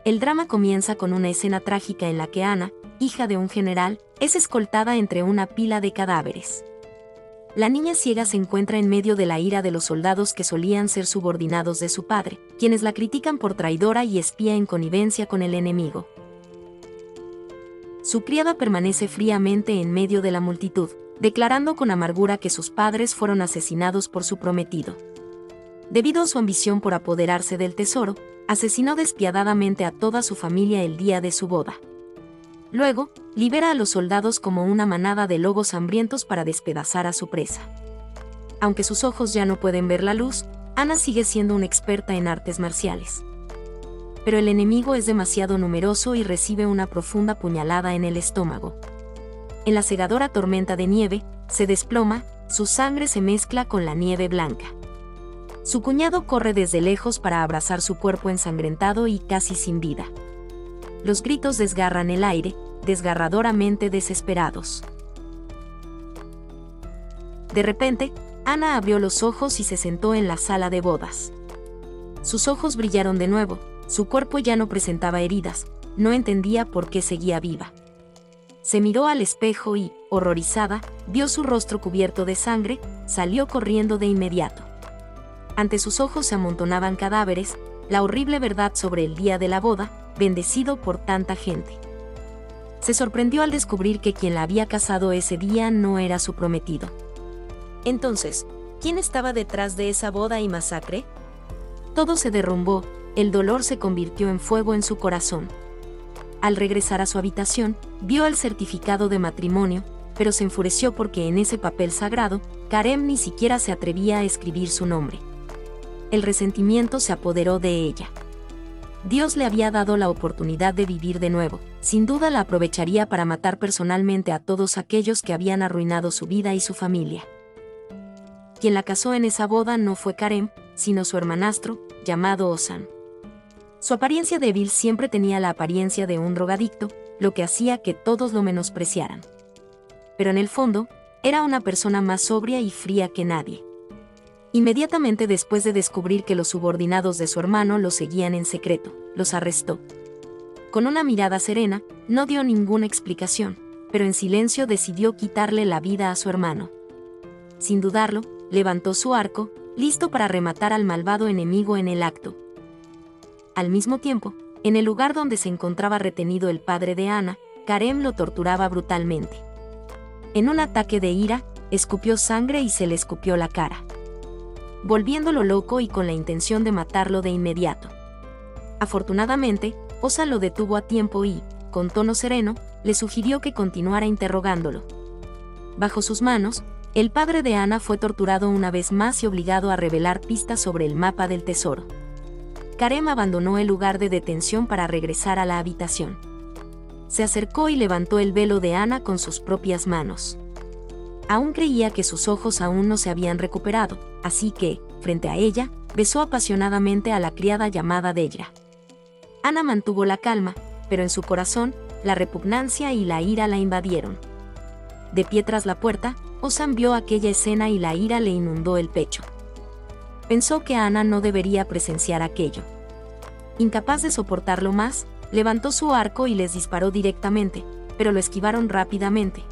El drama comienza con una escena trágica en la que Ana, hija de un general, es escoltada entre una pila de cadáveres. La niña ciega se encuentra en medio de la ira de los soldados que solían ser subordinados de su padre, quienes la critican por traidora y espía en connivencia con el enemigo. Su criada permanece fríamente en medio de la multitud, declarando con amargura que sus padres fueron asesinados por su prometido. Debido a su ambición por apoderarse del tesoro, asesinó despiadadamente a toda su familia el día de su boda. Luego, libera a los soldados como una manada de lobos hambrientos para despedazar a su presa. Aunque sus ojos ya no pueden ver la luz, Ana sigue siendo una experta en artes marciales. Pero el enemigo es demasiado numeroso y recibe una profunda puñalada en el estómago. En la cegadora tormenta de nieve, se desploma, su sangre se mezcla con la nieve blanca. Su cuñado corre desde lejos para abrazar su cuerpo ensangrentado y casi sin vida. Los gritos desgarran el aire, desgarradoramente desesperados. De repente, Ana abrió los ojos y se sentó en la sala de bodas. Sus ojos brillaron de nuevo, su cuerpo ya no presentaba heridas, no entendía por qué seguía viva. Se miró al espejo y, horrorizada, vio su rostro cubierto de sangre, salió corriendo de inmediato. Ante sus ojos se amontonaban cadáveres, la horrible verdad sobre el día de la boda, bendecido por tanta gente. Se sorprendió al descubrir que quien la había casado ese día no era su prometido. Entonces, ¿quién estaba detrás de esa boda y masacre? Todo se derrumbó, el dolor se convirtió en fuego en su corazón. Al regresar a su habitación, vio el certificado de matrimonio, pero se enfureció porque en ese papel sagrado, Karem ni siquiera se atrevía a escribir su nombre. El resentimiento se apoderó de ella. Dios le había dado la oportunidad de vivir de nuevo, sin duda la aprovecharía para matar personalmente a todos aquellos que habían arruinado su vida y su familia. Quien la casó en esa boda no fue Karem, sino su hermanastro, llamado Ozan. Su apariencia débil siempre tenía la apariencia de un drogadicto, lo que hacía que todos lo menospreciaran. Pero en el fondo, era una persona más sobria y fría que nadie. Inmediatamente después de descubrir que los subordinados de su hermano lo seguían en secreto, los arrestó. Con una mirada serena, no dio ninguna explicación, pero en silencio decidió quitarle la vida a su hermano. Sin dudarlo, levantó su arco, listo para rematar al malvado enemigo en el acto. Al mismo tiempo, en el lugar donde se encontraba retenido el padre de Ana, Karem lo torturaba brutalmente. En un ataque de ira, escupió sangre y se le escupió la cara, volviéndolo loco y con la intención de matarlo de inmediato. Afortunadamente, Ozan lo detuvo a tiempo y, con tono sereno, le sugirió que continuara interrogándolo. Bajo sus manos, el padre de Ana fue torturado una vez más y obligado a revelar pistas sobre el mapa del tesoro. Karem abandonó el lugar de detención para regresar a la habitación. Se acercó y levantó el velo de Ana con sus propias manos. Aún creía que sus ojos aún no se habían recuperado, así que, frente a ella, besó apasionadamente a la criada llamada Deira. Ana mantuvo la calma, pero en su corazón, la repugnancia y la ira la invadieron. De pie tras la puerta, Ozan vio aquella escena y la ira le inundó el pecho. Pensó que Ana no debería presenciar aquello. Incapaz de soportarlo más, levantó su arco y les disparó directamente, pero lo esquivaron rápidamente.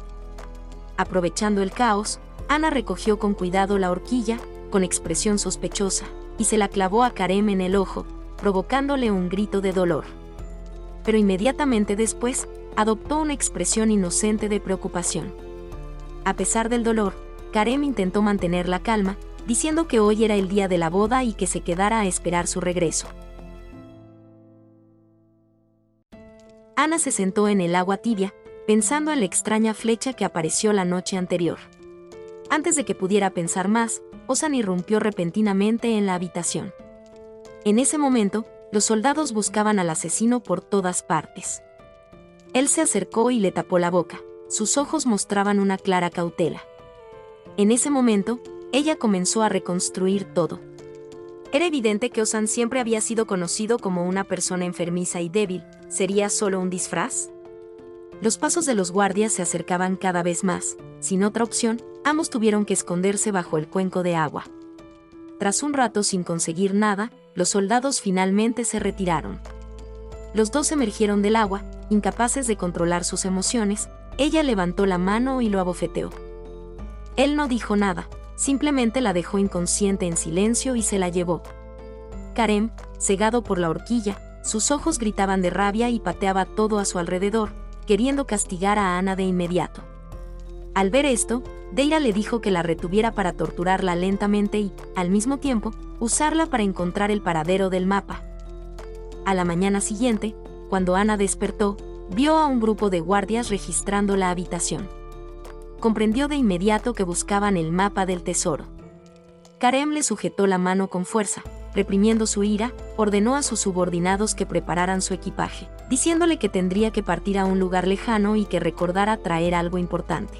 Aprovechando el caos, Ana recogió con cuidado la horquilla, con expresión sospechosa, y se la clavó a Karem en el ojo, provocándole un grito de dolor. Pero inmediatamente después, adoptó una expresión inocente de preocupación. A pesar del dolor, Karem intentó mantener la calma, diciendo que hoy era el día de la boda y que se quedara a esperar su regreso. Ana se sentó en el agua tibia, pensando en la extraña flecha que apareció la noche anterior. Antes de que pudiera pensar más, Ozan irrumpió repentinamente en la habitación. En ese momento, los soldados buscaban al asesino por todas partes. Él se acercó y le tapó la boca, sus ojos mostraban una clara cautela. En ese momento, ella comenzó a reconstruir todo. Era evidente que Ozan siempre había sido conocido como una persona enfermiza y débil. ¿Sería solo un disfraz? Los pasos de los guardias se acercaban cada vez más. Sin otra opción, ambos tuvieron que esconderse bajo el cuenco de agua. Tras un rato sin conseguir nada, los soldados finalmente se retiraron. Los dos emergieron del agua, incapaces de controlar sus emociones. Ella levantó la mano y lo abofeteó. Él no dijo nada, simplemente la dejó inconsciente en silencio y se la llevó. Karem, cegado por la horquilla, sus ojos gritaban de rabia y pateaba todo a su alrededor, queriendo castigar a Ana de inmediato. Al ver esto, Deira le dijo que la retuviera para torturarla lentamente y, al mismo tiempo, usarla para encontrar el paradero del mapa. A la mañana siguiente, cuando Ana despertó, vio a un grupo de guardias registrando la habitación. Comprendió de inmediato que buscaban el mapa del tesoro. Karem le sujetó la mano con fuerza. Reprimiendo su ira, ordenó a sus subordinados que prepararan su equipaje, diciéndole que tendría que partir a un lugar lejano y que recordara traer algo importante.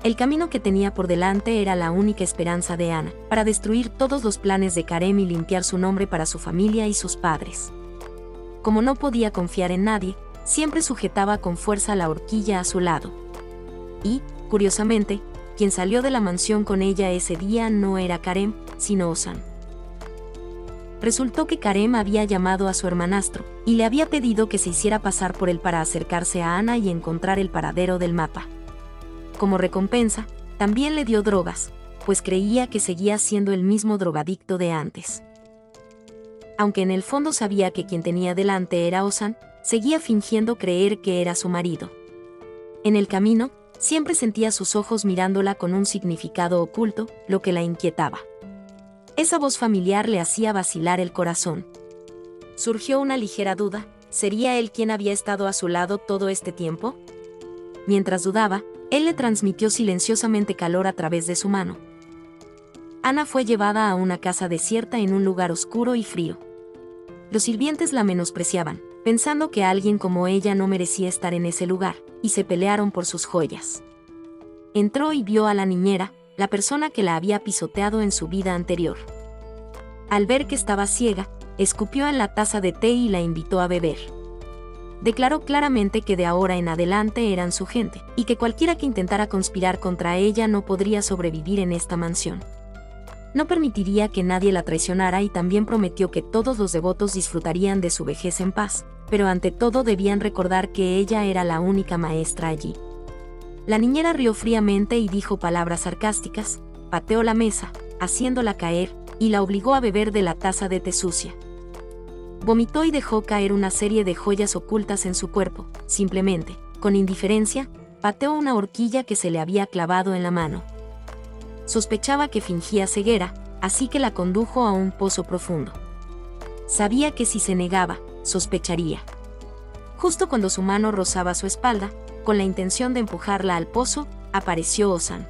El camino que tenía por delante era la única esperanza de Ana, para destruir todos los planes de Karem y limpiar su nombre para su familia y sus padres. Como no podía confiar en nadie, siempre sujetaba con fuerza la horquilla a su lado. Y, curiosamente, quien salió de la mansión con ella ese día no era Karem, sino Ozan. Resultó que Karem había llamado a su hermanastro, y le había pedido que se hiciera pasar por él para acercarse a Ana y encontrar el paradero del mapa. Como recompensa, también le dio drogas, pues creía que seguía siendo el mismo drogadicto de antes. Aunque en el fondo sabía que quien tenía delante era Ozan, seguía fingiendo creer que era su marido. En el camino, siempre sentía sus ojos mirándola con un significado oculto, lo que la inquietaba. Esa voz familiar le hacía vacilar el corazón. Surgió una ligera duda, ¿sería él quien había estado a su lado todo este tiempo? Mientras dudaba, él le transmitió silenciosamente calor a través de su mano. Ana fue llevada a una casa desierta en un lugar oscuro y frío. Los sirvientes la menospreciaban, pensando que alguien como ella no merecía estar en ese lugar, y se pelearon por sus joyas. Entró y vio a la niñera, la persona que la había pisoteado en su vida anterior. Al ver que estaba ciega, escupió en la taza de té y la invitó a beber. Declaró claramente que de ahora en adelante eran su gente, y que cualquiera que intentara conspirar contra ella no podría sobrevivir en esta mansión. No permitiría que nadie la traicionara y también prometió que todos los devotos disfrutarían de su vejez en paz, pero ante todo debían recordar que ella era la única maestra allí. La niñera rió fríamente y dijo palabras sarcásticas, pateó la mesa, haciéndola caer, y la obligó a beber de la taza de té sucia. Vomitó y dejó caer una serie de joyas ocultas en su cuerpo. Simplemente, con indiferencia, pateó una horquilla que se le había clavado en la mano. Sospechaba que fingía ceguera, así que la condujo a un pozo profundo. Sabía que si se negaba, sospecharía. Justo cuando su mano rozaba su espalda, con la intención de empujarla al pozo, apareció Ozan.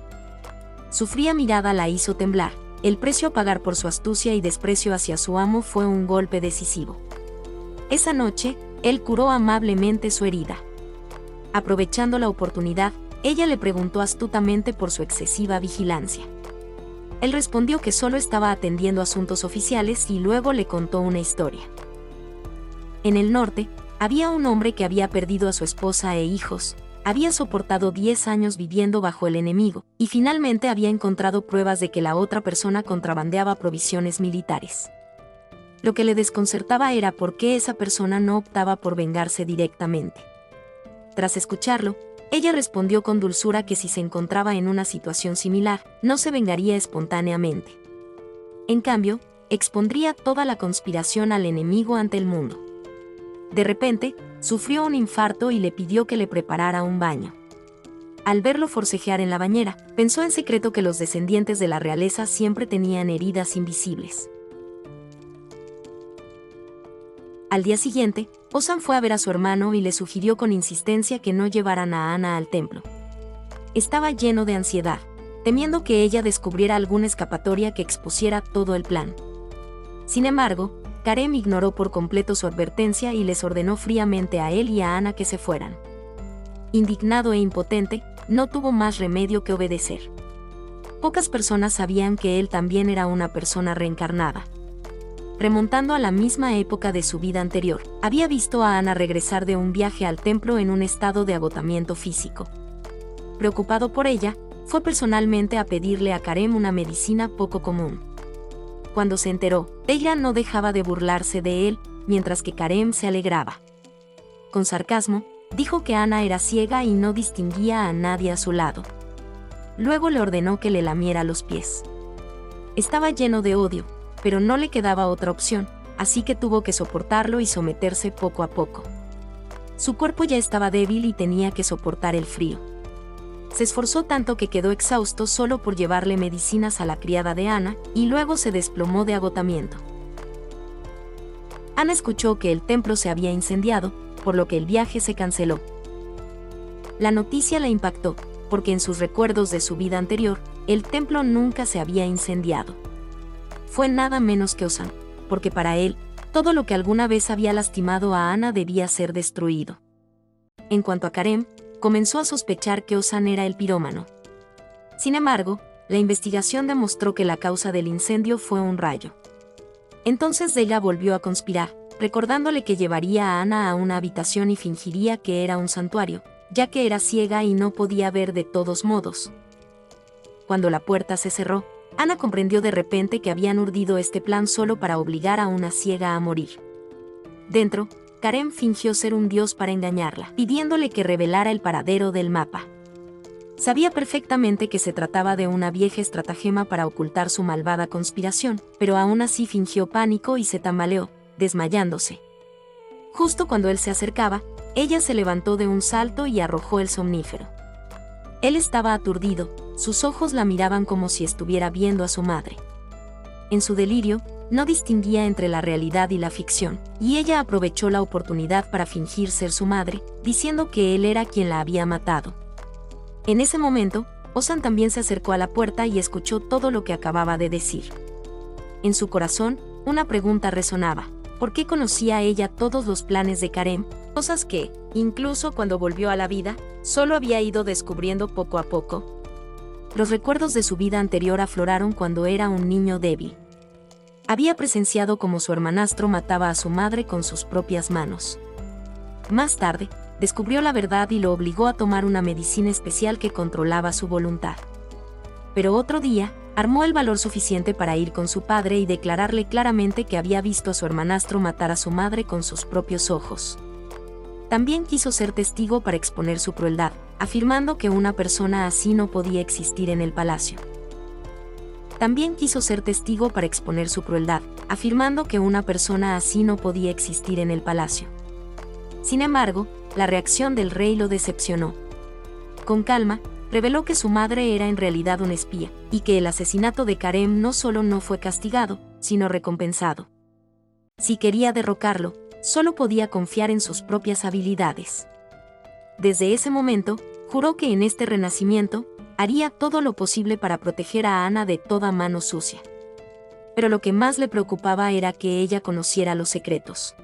Su fría mirada la hizo temblar. El precio a pagar por su astucia y desprecio hacia su amo fue un golpe decisivo. Esa noche, él curó amablemente su herida. Aprovechando la oportunidad, ella le preguntó astutamente por su excesiva vigilancia. Él respondió que solo estaba atendiendo asuntos oficiales y luego le contó una historia. En el norte, había un hombre que había perdido a su esposa e hijos. Había soportado 10 años viviendo bajo el enemigo, y finalmente había encontrado pruebas de que la otra persona contrabandeaba provisiones militares. Lo que le desconcertaba era por qué esa persona no optaba por vengarse directamente. Tras escucharlo, ella respondió con dulzura que si se encontraba en una situación similar, no se vengaría espontáneamente. En cambio, expondría toda la conspiración al enemigo ante el mundo. De repente, sufrió un infarto y le pidió que le preparara un baño. Al verlo forcejear en la bañera, pensó en secreto que los descendientes de la realeza siempre tenían heridas invisibles. Al día siguiente, Ozan fue a ver a su hermano y le sugirió con insistencia que no llevaran a Ana al templo. Estaba lleno de ansiedad, temiendo que ella descubriera alguna escapatoria que expusiera todo el plan. Sin embargo, Karem ignoró por completo su advertencia y les ordenó fríamente a él y a Ana que se fueran. Indignado e impotente, no tuvo más remedio que obedecer. Pocas personas sabían que él también era una persona reencarnada. Remontando a la misma época de su vida anterior, había visto a Ana regresar de un viaje al templo en un estado de agotamiento físico. Preocupado por ella, fue personalmente a pedirle a Karem una medicina poco común. Cuando se enteró, ella no dejaba de burlarse de él, mientras que Karem se alegraba. Con sarcasmo, dijo que Ana era ciega y no distinguía a nadie a su lado. Luego le ordenó que le lamiera los pies. Estaba lleno de odio, pero no le quedaba otra opción, así que tuvo que soportarlo y someterse poco a poco. Su cuerpo ya estaba débil y tenía que soportar el frío. Se esforzó tanto que quedó exhausto solo por llevarle medicinas a la criada de Ana, y luego se desplomó de agotamiento. Ana escuchó que el templo se había incendiado, por lo que el viaje se canceló. La noticia la impactó, porque en sus recuerdos de su vida anterior, el templo nunca se había incendiado. Fue nada menos que Ozan, porque para él, todo lo que alguna vez había lastimado a Ana debía ser destruido. En cuanto a Karem, comenzó a sospechar que Ozan era el pirómano. Sin embargo, la investigación demostró que la causa del incendio fue un rayo. Entonces ella volvió a conspirar, recordándole que llevaría a Ana a una habitación y fingiría que era un santuario, ya que era ciega y no podía ver de todos modos. Cuando la puerta se cerró, Ana comprendió de repente que habían urdido este plan solo para obligar a una ciega a morir. Dentro, Karem fingió ser un dios para engañarla, pidiéndole que revelara el paradero del mapa. Sabía perfectamente que se trataba de una vieja estratagema para ocultar su malvada conspiración, pero aún así fingió pánico y se tambaleó, desmayándose. Justo cuando él se acercaba, ella se levantó de un salto y arrojó el somnífero. Él estaba aturdido, sus ojos la miraban como si estuviera viendo a su madre. En su delirio, no distinguía entre la realidad y la ficción, y ella aprovechó la oportunidad para fingir ser su madre, diciendo que él era quien la había matado. En ese momento, Ozan también se acercó a la puerta y escuchó todo lo que acababa de decir. En su corazón, una pregunta resonaba: ¿por qué conocía ella todos los planes de Karem? Cosas que, incluso cuando volvió a la vida, solo había ido descubriendo poco a poco. Los recuerdos de su vida anterior afloraron cuando era un niño débil. Había presenciado cómo su hermanastro mataba a su madre con sus propias manos. Más tarde, descubrió la verdad y lo obligó a tomar una medicina especial que controlaba su voluntad. Pero otro día, armó el valor suficiente para ir con su padre y declararle claramente que había visto a su hermanastro matar a su madre con sus propios ojos. También quiso ser testigo para exponer su crueldad, afirmando que una persona así no podía existir en el palacio. También quiso ser testigo para exponer su crueldad, afirmando que una persona así no podía existir en el palacio. Sin embargo, la reacción del rey lo decepcionó. Con calma, reveló que su madre era en realidad una espía, y que el asesinato de Karem no solo no fue castigado, sino recompensado. Si quería derrocarlo, solo podía confiar en sus propias habilidades. Desde ese momento, juró que en este renacimiento, haría todo lo posible para proteger a Ana de toda mano sucia. Pero lo que más le preocupaba era que ella conociera los secretos.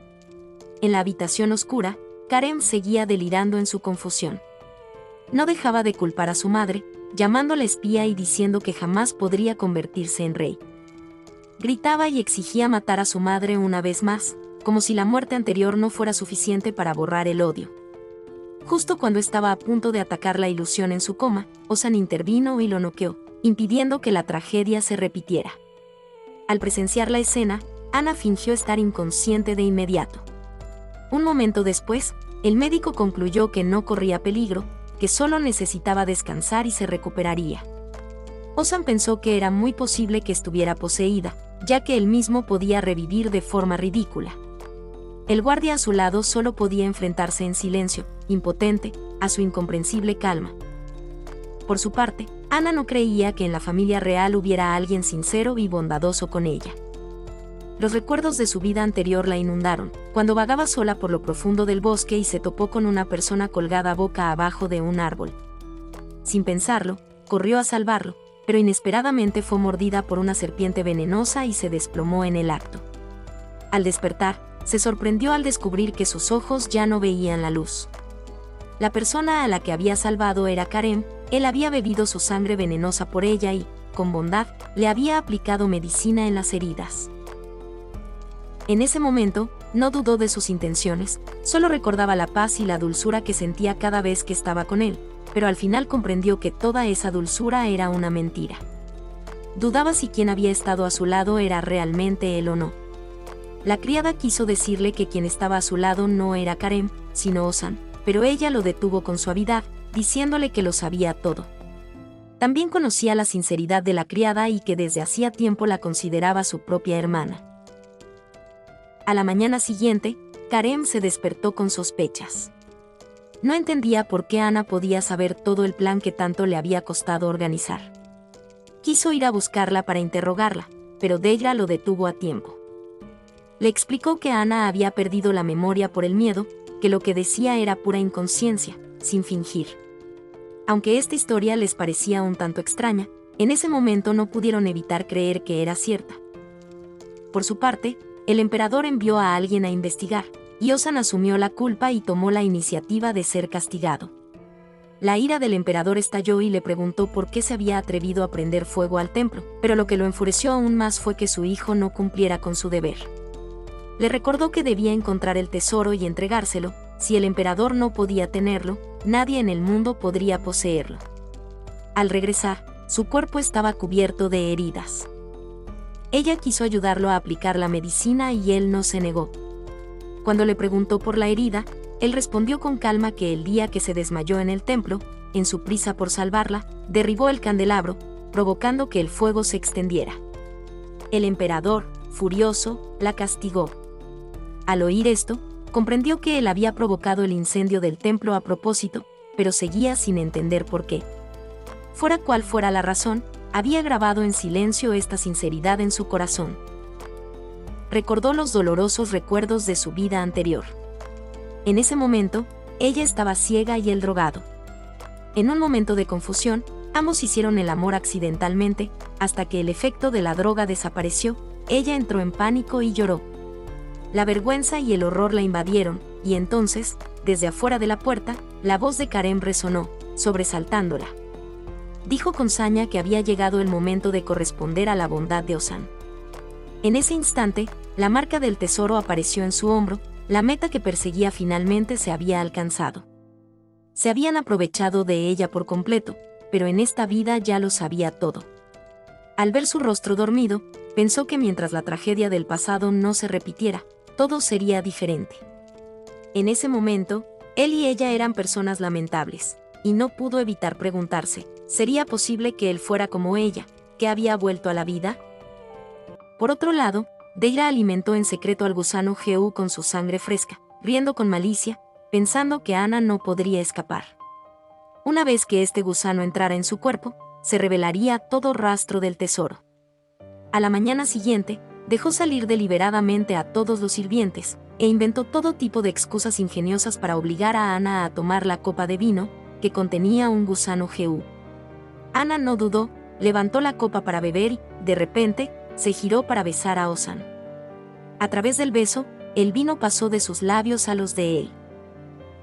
En la habitación oscura, Karem seguía delirando en su confusión. No dejaba de culpar a su madre, llamándola espía y diciendo que jamás podría convertirse en rey. Gritaba y exigía matar a su madre una vez más, como si la muerte anterior no fuera suficiente para borrar el odio. Justo cuando estaba a punto de atacar la ilusión en su coma, Ozan intervino y lo noqueó, impidiendo que la tragedia se repitiera. Al presenciar la escena, Ana fingió estar inconsciente de inmediato. Un momento después, el médico concluyó que no corría peligro, que solo necesitaba descansar y se recuperaría. Ozan pensó que era muy posible que estuviera poseída, ya que él mismo podía revivir de forma ridícula. El guardia a su lado solo podía enfrentarse en silencio, impotente, a su incomprensible calma. Por su parte, Ana no creía que en la familia real hubiera alguien sincero y bondadoso con ella. Los recuerdos de su vida anterior la inundaron, cuando vagaba sola por lo profundo del bosque y se topó con una persona colgada boca abajo de un árbol. Sin pensarlo, corrió a salvarlo, pero inesperadamente fue mordida por una serpiente venenosa y se desplomó en el acto. Al despertar, se sorprendió al descubrir que sus ojos ya no veían la luz. La persona a la que había salvado era Karem, él había bebido su sangre venenosa por ella y, con bondad, le había aplicado medicina en las heridas. En ese momento, no dudó de sus intenciones, solo recordaba la paz y la dulzura que sentía cada vez que estaba con él, pero al final comprendió que toda esa dulzura era una mentira. Dudaba si quien había estado a su lado era realmente él o no. La criada quiso decirle que quien estaba a su lado no era Karem, sino Ozan, pero ella lo detuvo con suavidad, diciéndole que lo sabía todo. También conocía la sinceridad de la criada y que desde hacía tiempo la consideraba su propia hermana. A la mañana siguiente, Karem se despertó con sospechas. No entendía por qué Ana podía saber todo el plan que tanto le había costado organizar. Quiso ir a buscarla para interrogarla, pero Deira lo detuvo a tiempo. Le explicó que Ana había perdido la memoria por el miedo, que lo que decía era pura inconsciencia, sin fingir. Aunque esta historia les parecía un tanto extraña, en ese momento no pudieron evitar creer que era cierta. Por su parte, el emperador envió a alguien a investigar, y Ozan asumió la culpa y tomó la iniciativa de ser castigado. La ira del emperador estalló y le preguntó por qué se había atrevido a prender fuego al templo, pero lo que lo enfureció aún más fue que su hijo no cumpliera con su deber. Le recordó que debía encontrar el tesoro y entregárselo. Si el emperador no podía tenerlo, nadie en el mundo podría poseerlo. Al regresar, su cuerpo estaba cubierto de heridas. Ella quiso ayudarlo a aplicar la medicina y él no se negó. Cuando le preguntó por la herida, él respondió con calma que el día que se desmayó en el templo, en su prisa por salvarla, derribó el candelabro, provocando que el fuego se extendiera. El emperador, furioso, la castigó. Al oír esto, comprendió que él había provocado el incendio del templo a propósito, pero seguía sin entender por qué. Fuera cual fuera la razón, había grabado en silencio esta sinceridad en su corazón. Recordó los dolorosos recuerdos de su vida anterior. En ese momento, ella estaba ciega y él drogado. En un momento de confusión, ambos hicieron el amor accidentalmente, hasta que el efecto de la droga desapareció. Ella entró en pánico y lloró. La vergüenza y el horror la invadieron, y entonces, desde afuera de la puerta, la voz de Karem resonó, sobresaltándola. Dijo con saña que había llegado el momento de corresponder a la bondad de Ozan. En ese instante, la marca del tesoro apareció en su hombro, la meta que perseguía finalmente se había alcanzado. Se habían aprovechado de ella por completo, pero en esta vida ya lo sabía todo. Al ver su rostro dormido, pensó que mientras la tragedia del pasado no se repitiera, todo sería diferente. En ese momento, él y ella eran personas lamentables, y no pudo evitar preguntarse, ¿sería posible que él fuera como ella, que había vuelto a la vida? Por otro lado, Deira alimentó en secreto al gusano Jehu con su sangre fresca, riendo con malicia, pensando que Ana no podría escapar. Una vez que este gusano entrara en su cuerpo, se revelaría todo rastro del tesoro. A la mañana siguiente, dejó salir deliberadamente a todos los sirvientes, e inventó todo tipo de excusas ingeniosas para obligar a Ana a tomar la copa de vino, que contenía un gusano Jehu. Ana no dudó, levantó la copa para beber y, de repente, se giró para besar a Ozan. A través del beso, el vino pasó de sus labios a los de él.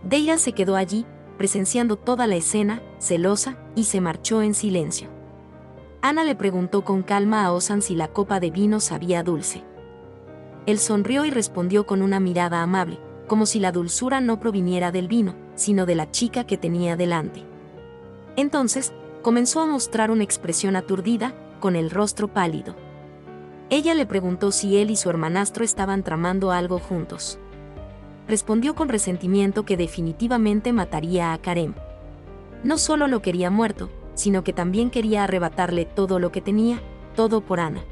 Deira se quedó allí, presenciando toda la escena, celosa, y se marchó en silencio. Ana le preguntó con calma a Ozan si la copa de vino sabía dulce. Él sonrió y respondió con una mirada amable, como si la dulzura no proviniera del vino, sino de la chica que tenía delante. Entonces, comenzó a mostrar una expresión aturdida, con el rostro pálido. Ella le preguntó si él y su hermanastro estaban tramando algo juntos. Respondió con resentimiento que definitivamente mataría a Karem. No solo lo quería muerto, sino que también quería arrebatarle todo lo que tenía, todo por Ana.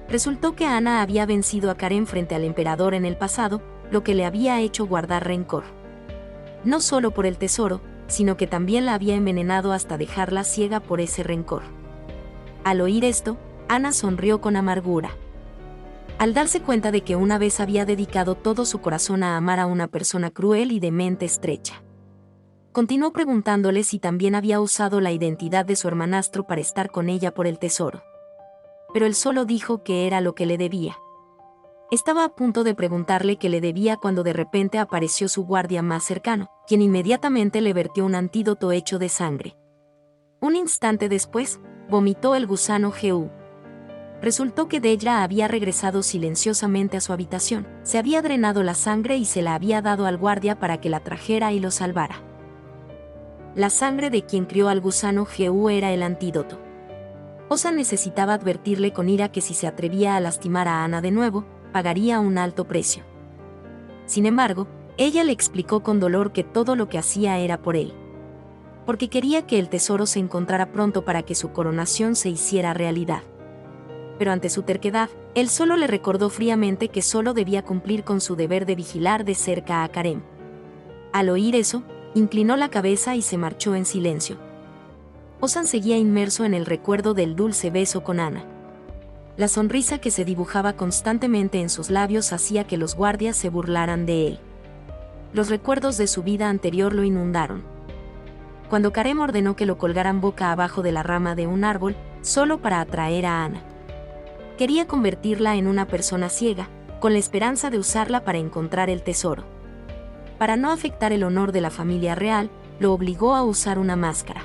Resultó que Ana había vencido a Karem frente al emperador en el pasado, lo que le había hecho guardar rencor. No solo por el tesoro, sino que también la había envenenado hasta dejarla ciega por ese rencor. Al oír esto, Ana sonrió con amargura. Al darse cuenta de que una vez había dedicado todo su corazón a amar a una persona cruel y de mente estrecha. Continuó preguntándole si también había usado la identidad de su hermanastro para estar con ella por el tesoro. Pero él solo dijo que era lo que le debía. Estaba a punto de preguntarle qué le debía cuando de repente apareció su guardia más cercano, quien inmediatamente le vertió un antídoto hecho de sangre. Un instante después, vomitó el gusano Jehu. Resultó que Deira había regresado silenciosamente a su habitación, se había drenado la sangre y se la había dado al guardia para que la trajera y lo salvara. La sangre de quien crió al gusano Jehu era el antídoto. Ozan necesitaba advertirle con ira que si se atrevía a lastimar a Ana de nuevo, pagaría un alto precio. Sin embargo, ella le explicó con dolor que todo lo que hacía era por él. Porque quería que el tesoro se encontrara pronto para que su coronación se hiciera realidad. Pero ante su terquedad, él solo le recordó fríamente que solo debía cumplir con su deber de vigilar de cerca a Karem. Al oír eso, inclinó la cabeza y se marchó en silencio. Ozan seguía inmerso en el recuerdo del dulce beso con Ana. La sonrisa que se dibujaba constantemente en sus labios hacía que los guardias se burlaran de él. Los recuerdos de su vida anterior lo inundaron. Cuando Karem ordenó que lo colgaran boca abajo de la rama de un árbol, solo para atraer a Ana. Quería convertirla en una persona ciega, con la esperanza de usarla para encontrar el tesoro. Para no afectar el honor de la familia real, lo obligó a usar una máscara.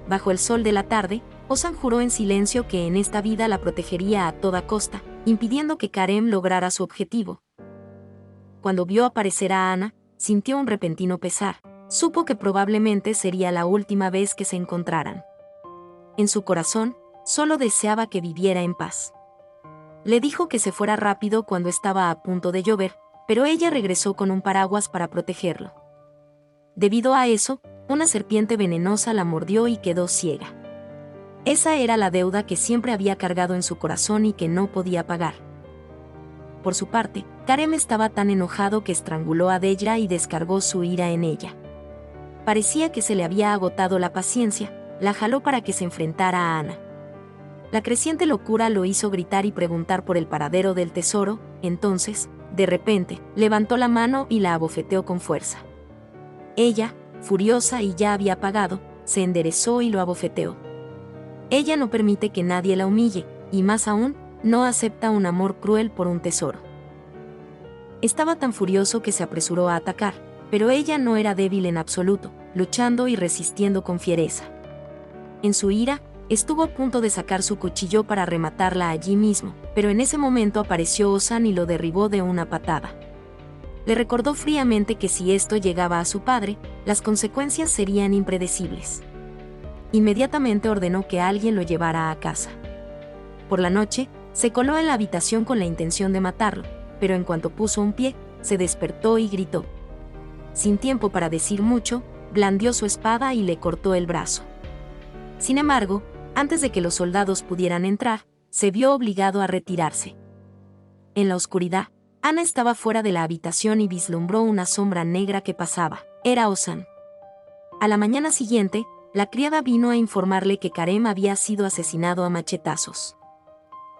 Bajo el sol de la tarde, Ozan juró en silencio que en esta vida la protegería a toda costa, impidiendo que Karem lograra su objetivo. Cuando vio aparecer a Ana, sintió un repentino pesar. Supo que probablemente sería la última vez que se encontraran. En su corazón, solo deseaba que viviera en paz. Le dijo que se fuera rápido cuando estaba a punto de llover, pero ella regresó con un paraguas para protegerlo. Debido a eso, una serpiente venenosa la mordió y quedó ciega. Esa era la deuda que siempre había cargado en su corazón y que no podía pagar. Por su parte, Karem estaba tan enojado que estranguló a Deyra y descargó su ira en ella. Parecía que se le había agotado la paciencia, la jaló para que se enfrentara a Ana. La creciente locura lo hizo gritar y preguntar por el paradero del tesoro. Entonces, de repente, levantó la mano y la abofeteó con fuerza. Ella, furiosa y ya había pagado, se enderezó y lo abofeteó. Ella no permite que nadie la humille, y más aún, no acepta un amor cruel por un tesoro. Estaba tan furioso que se apresuró a atacar, pero ella no era débil en absoluto, luchando y resistiendo con fiereza. En su ira, estuvo a punto de sacar su cuchillo para rematarla allí mismo, pero en ese momento apareció Ozan y lo derribó de una patada. Le recordó fríamente que si esto llegaba a su padre, las consecuencias serían impredecibles. Inmediatamente ordenó que alguien lo llevara a casa. Por la noche, se coló en la habitación con la intención de matarlo, pero en cuanto puso un pie, se despertó y gritó. Sin tiempo para decir mucho, blandió su espada y le cortó el brazo. Sin embargo, antes de que los soldados pudieran entrar, se vio obligado a retirarse. En la oscuridad, Ana estaba fuera de la habitación y vislumbró una sombra negra que pasaba. Era Ozan. A la mañana siguiente, la criada vino a informarle que Karem había sido asesinado a machetazos.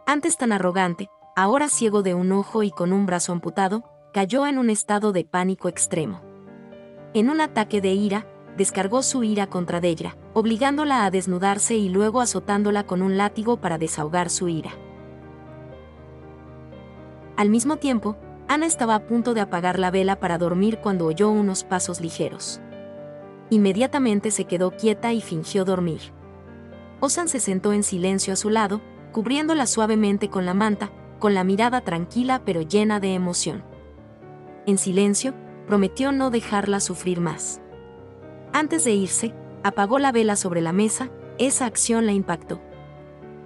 Antes tan arrogante, ahora ciego de un ojo y con un brazo amputado, cayó en un estado de pánico extremo. En un ataque de ira, descargó su ira contra Deyra, obligándola a desnudarse y luego azotándola con un látigo para desahogar su ira. Al mismo tiempo, Ana estaba a punto de apagar la vela para dormir cuando oyó unos pasos ligeros. Inmediatamente se quedó quieta y fingió dormir. Ozan se sentó en silencio a su lado, cubriéndola suavemente con la manta, con la mirada tranquila pero llena de emoción. En silencio, prometió no dejarla sufrir más. Antes de irse, apagó la vela sobre la mesa. Esa acción la impactó.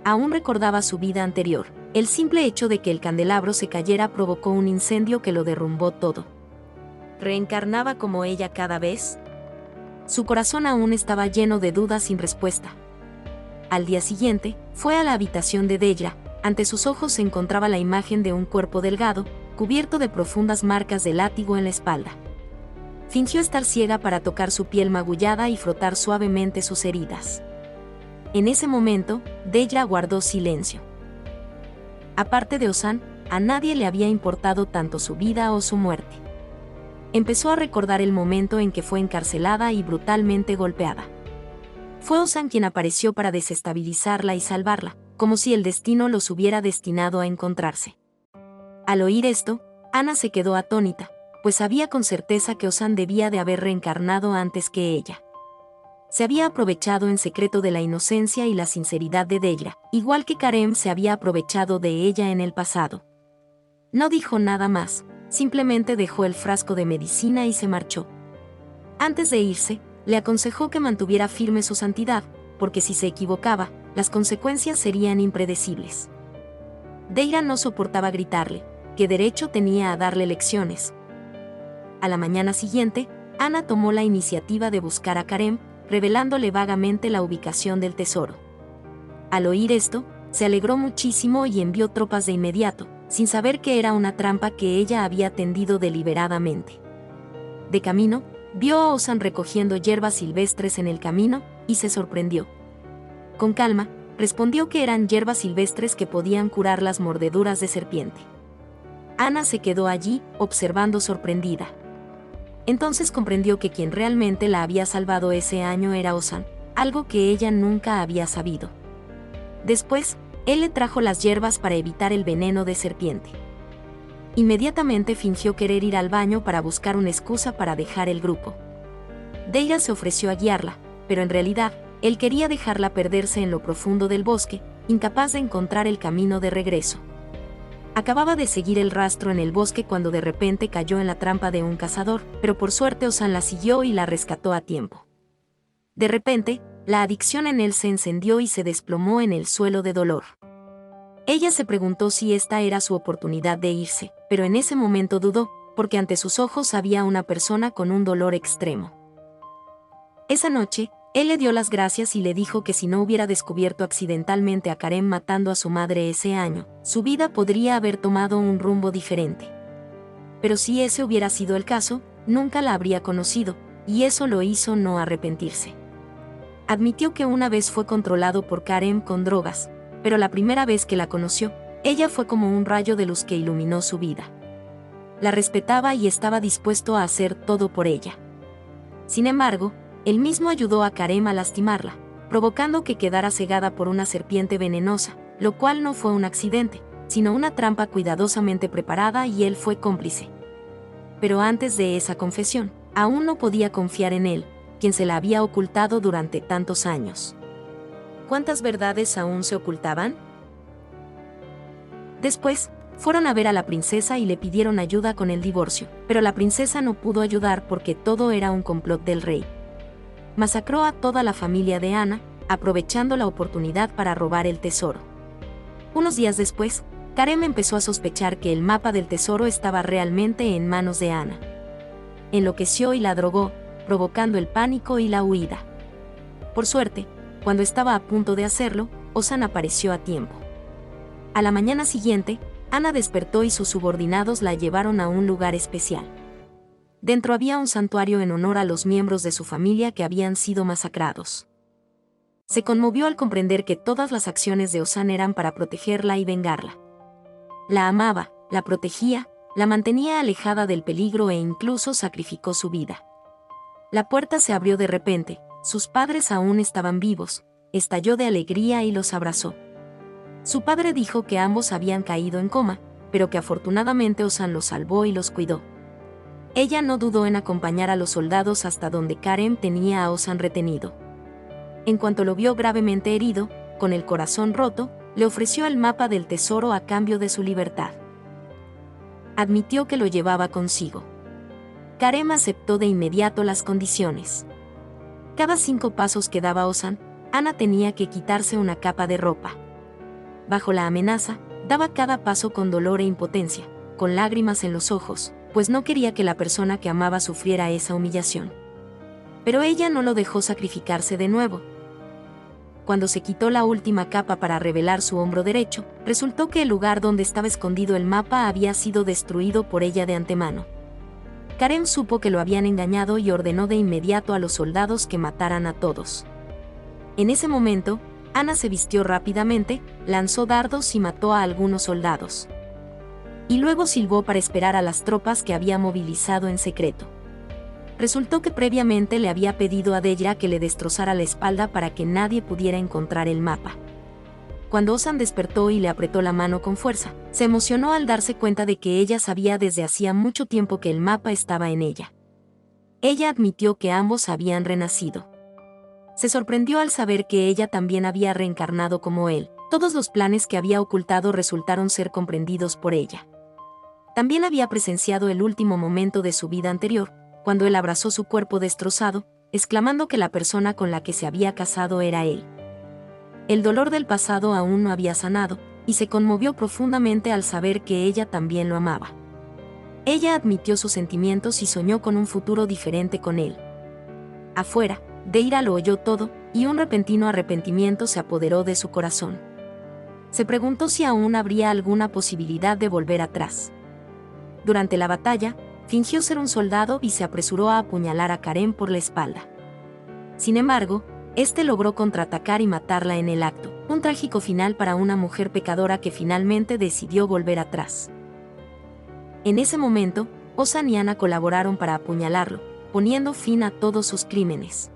Aún recordaba su vida anterior. El simple hecho de que el candelabro se cayera provocó un incendio que lo derrumbó todo. ¿Reencarnaba como ella cada vez? Su corazón aún estaba lleno de dudas sin respuesta. Al día siguiente, fue a la habitación de Deyra. Ante sus ojos se encontraba la imagen de un cuerpo delgado, cubierto de profundas marcas de látigo en la espalda. Fingió estar ciega para tocar su piel magullada y frotar suavemente sus heridas. En ese momento, Deyra guardó silencio. Aparte de Ozan, a nadie le había importado tanto su vida o su muerte. Empezó a recordar el momento en que fue encarcelada y brutalmente golpeada. Fue Ozan quien apareció para desestabilizarla y salvarla, como si el destino los hubiera destinado a encontrarse. Al oír esto, Ana se quedó atónita, pues sabía con certeza que Ozan debía de haber reencarnado antes que ella. Se había aprovechado en secreto de la inocencia y la sinceridad de Deyra, igual que Karem se había aprovechado de ella en el pasado. No dijo nada más, simplemente dejó el frasco de medicina y se marchó. Antes de irse, le aconsejó que mantuviera firme su santidad, porque si se equivocaba, las consecuencias serían impredecibles. Deyra no soportaba gritarle, ¿qué derecho tenía a darle lecciones? A la mañana siguiente, Ana tomó la iniciativa de buscar a Karem, revelándole vagamente la ubicación del tesoro. Al oír esto, se alegró muchísimo y envió tropas de inmediato, sin saber que era una trampa que ella había tendido deliberadamente. De camino, vio a Ozan recogiendo hierbas silvestres en el camino, y se sorprendió. Con calma, respondió que eran hierbas silvestres que podían curar las mordeduras de serpiente. Ana se quedó allí, observando sorprendida. Entonces comprendió que quien realmente la había salvado ese año era Ozan, algo que ella nunca había sabido. Después, él le trajo las hierbas para evitar el veneno de serpiente. Inmediatamente fingió querer ir al baño para buscar una excusa para dejar el grupo. Deira se ofreció a guiarla, pero en realidad, él quería dejarla perderse en lo profundo del bosque, incapaz de encontrar el camino de regreso. Acababa de seguir el rastro en el bosque cuando de repente cayó en la trampa de un cazador, pero por suerte Ozan la siguió y la rescató a tiempo. De repente, la adicción en él se encendió y se desplomó en el suelo de dolor. Ella se preguntó si esta era su oportunidad de irse, pero en ese momento dudó, porque ante sus ojos había una persona con un dolor extremo. Esa noche, él le dio las gracias y le dijo que si no hubiera descubierto accidentalmente a Karem matando a su madre ese año, su vida podría haber tomado un rumbo diferente. Pero si ese hubiera sido el caso, nunca la habría conocido, y eso lo hizo no arrepentirse. Admitió que una vez fue controlado por Karem con drogas, pero la primera vez que la conoció, ella fue como un rayo de luz que iluminó su vida. La respetaba y estaba dispuesto a hacer todo por ella. Sin embargo, él mismo ayudó a Karem a lastimarla, provocando que quedara cegada por una serpiente venenosa, lo cual no fue un accidente, sino una trampa cuidadosamente preparada y él fue cómplice. Pero antes de esa confesión, aún no podía confiar en él, quien se la había ocultado durante tantos años. ¿Cuántas verdades aún se ocultaban? Después, fueron a ver a la princesa y le pidieron ayuda con el divorcio, pero la princesa no pudo ayudar porque todo era un complot del rey. Masacró a toda la familia de Ana, aprovechando la oportunidad para robar el tesoro. Unos días después, Karem empezó a sospechar que el mapa del tesoro estaba realmente en manos de Ana. Enloqueció y la drogó, provocando el pánico y la huida. Por suerte, cuando estaba a punto de hacerlo, Ozan apareció a tiempo. A la mañana siguiente, Ana despertó y sus subordinados la llevaron a un lugar especial. Dentro había un santuario en honor a los miembros de su familia que habían sido masacrados. Se conmovió al comprender que todas las acciones de Ozan eran para protegerla y vengarla. La amaba, la protegía, la mantenía alejada del peligro e incluso sacrificó su vida. La puerta se abrió de repente, sus padres aún estaban vivos, estalló de alegría y los abrazó. Su padre dijo que ambos habían caído en coma, pero que afortunadamente Ozan los salvó y los cuidó. Ella no dudó en acompañar a los soldados hasta donde Karem tenía a Ozan retenido. En cuanto lo vio gravemente herido, con el corazón roto, le ofreció el mapa del tesoro a cambio de su libertad. Admitió que lo llevaba consigo. Karem aceptó de inmediato las condiciones. Cada 5 pasos que daba Ozan, Ana tenía que quitarse una capa de ropa. Bajo la amenaza, daba cada paso con dolor e impotencia, con lágrimas en los ojos, pues no quería que la persona que amaba sufriera esa humillación. Pero ella no lo dejó sacrificarse de nuevo. Cuando se quitó la última capa para revelar su hombro derecho, resultó que el lugar donde estaba escondido el mapa había sido destruido por ella de antemano. Karem supo que lo habían engañado y ordenó de inmediato a los soldados que mataran a todos. En ese momento, Ana se vistió rápidamente, lanzó dardos y mató a algunos soldados. Y luego silbó para esperar a las tropas que había movilizado en secreto. Resultó que previamente le había pedido a Deira que le destrozara la espalda para que nadie pudiera encontrar el mapa. Cuando Ozan despertó y le apretó la mano con fuerza, se emocionó al darse cuenta de que ella sabía desde hacía mucho tiempo que el mapa estaba en ella. Ella admitió que ambos habían renacido. Se sorprendió al saber que ella también había reencarnado como él. Todos los planes que había ocultado resultaron ser comprendidos por ella. También había presenciado el último momento de su vida anterior, cuando él abrazó su cuerpo destrozado, exclamando que la persona con la que se había casado era él. El dolor del pasado aún no había sanado, y se conmovió profundamente al saber que ella también lo amaba. Ella admitió sus sentimientos y soñó con un futuro diferente con él. Afuera, Deira lo oyó todo, y un repentino arrepentimiento se apoderó de su corazón. Se preguntó si aún habría alguna posibilidad de volver atrás. Durante la batalla, fingió ser un soldado y se apresuró a apuñalar a Karen por la espalda. Sin embargo, este logró contraatacar y matarla en el acto, un trágico final para una mujer pecadora que finalmente decidió volver atrás. En ese momento, Ozan y Anna colaboraron para apuñalarlo, poniendo fin a todos sus crímenes.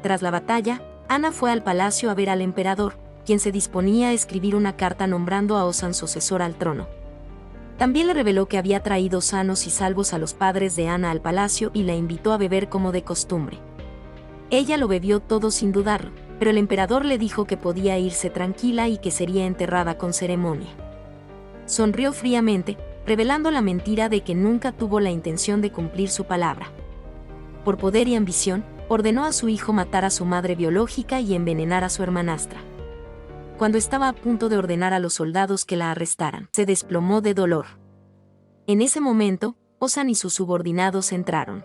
Tras la batalla, Anna fue al palacio a ver al emperador, quien se disponía a escribir una carta nombrando a Ozan sucesor al trono. También le reveló que había traído sanos y salvos a los padres de Anna al palacio y la invitó a beber como de costumbre. Ella lo bebió todo sin dudarlo, pero el emperador le dijo que podía irse tranquila y que sería enterrada con ceremonia. Sonrió fríamente, revelando la mentira de que nunca tuvo la intención de cumplir su palabra. Por poder y ambición, ordenó a su hijo matar a su madre biológica y envenenar a su hermanastra. Cuando estaba a punto de ordenar a los soldados que la arrestaran, se desplomó de dolor. En ese momento, Ozan y sus subordinados entraron.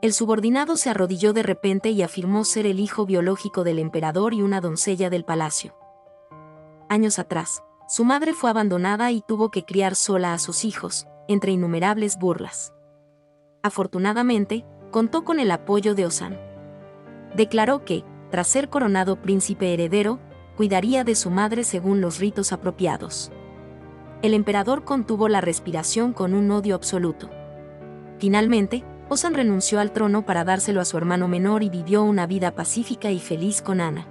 El subordinado se arrodilló de repente y afirmó ser el hijo biológico del emperador y una doncella del palacio. Años atrás, su madre fue abandonada y tuvo que criar sola a sus hijos, entre innumerables burlas. Afortunadamente, contó con el apoyo de Ozan. Declaró que, tras ser coronado príncipe heredero, cuidaría de su madre según los ritos apropiados. El emperador contuvo la respiración con un odio absoluto. Finalmente, Ozan renunció al trono para dárselo a su hermano menor y vivió una vida pacífica y feliz con Anna.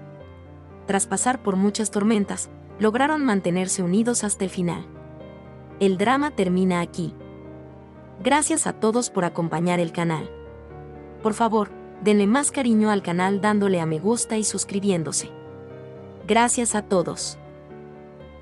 Tras pasar por muchas tormentas, lograron mantenerse unidos hasta el final. El drama termina aquí. Gracias a todos por acompañar el canal. Por favor, denle más cariño al canal dándole a me gusta y suscribiéndose. Gracias a todos.